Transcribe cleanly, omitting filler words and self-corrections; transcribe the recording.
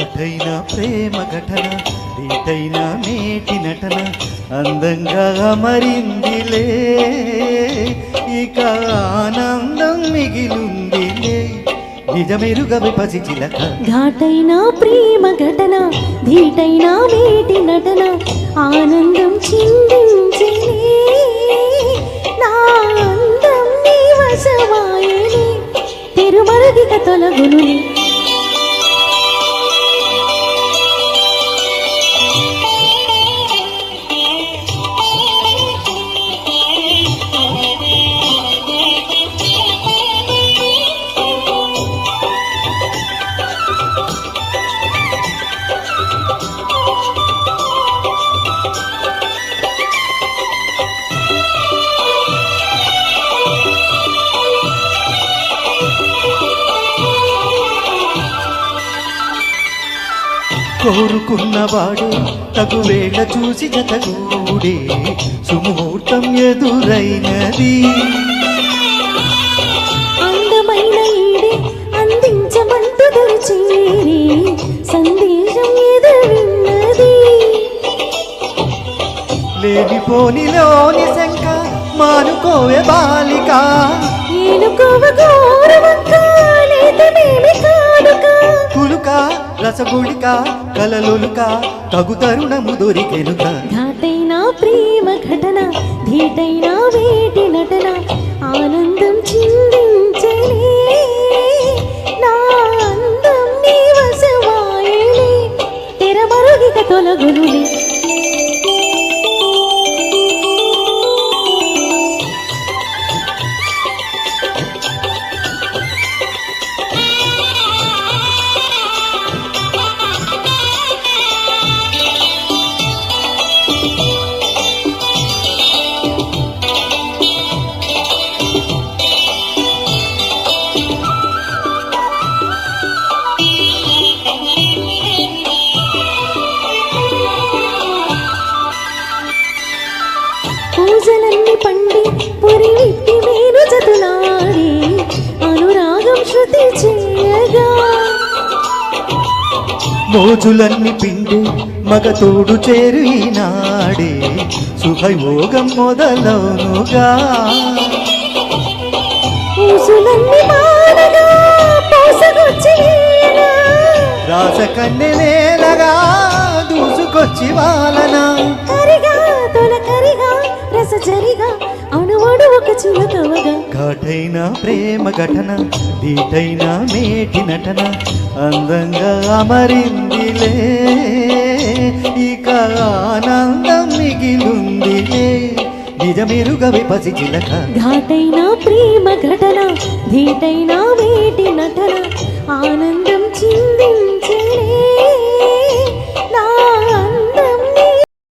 ఘాటైన ప్రేమ ఘటన దీటైన మేటి నటన అందంగా అమరిందిలే ఇక ఆనందం మిగిలుందిలే నిజమెరుగవి పసి చిలక ఘాటైన ప్రేమ ఘటన ధీటైన మేటి నటన ఆనందం చిందించినే నా అందం నీ వశమాయనే తిరుమరుగిక తొలగునులే కోరుకున్నవాడు తగు వేళ చూసి జతగూడే సుముహూర్తం ఎదురైనది అందమైన ఈడే అందించమంటూ దొరిచేరి సందేశం ఎదురున్నది లేనిపోనిలోని శంక మానుకోవే బాలిక ఏనుకోవ గౌరవంక లేతమేమి కానుక కులుక రసగుళిక కలలులుక తగు తరుణము దొరికెనుక ఘాటైన ప్రేమ ఘటన ధీటైన వేటి నటన ఆనందం చిందించలే నా అందం నీ వశమాయలే తెరమరుగిక తొలగునులే పూజలన్నీ పండి పురి విప్పి మేను జతులాడి అనురాగం శృతి చేయగా మోజులన్నీ పిండి మగ తోడు చేరు ఈనాడే శుభయోగం మొదలవునుగా పూజలన్నీ మానగా పోసగొచ్చి రాస కన్నెలేలగా దూసుకొచ్చి వాలనా కరిగా తొల కరిగా రసజరిగా అణువడు ఒక చిలుకవగా ఘాటైన ప్రేమ ఘటన దీటైన మేటి నటన అందంగా అమరిందిలే ఇక ఆనందం మిగిలుందిలే నిజమెరుగవి పసి చిలక ఘాటైన ప్రేమ ఘటన ధీటైన వేటి నటన ఆనందం చిందించలే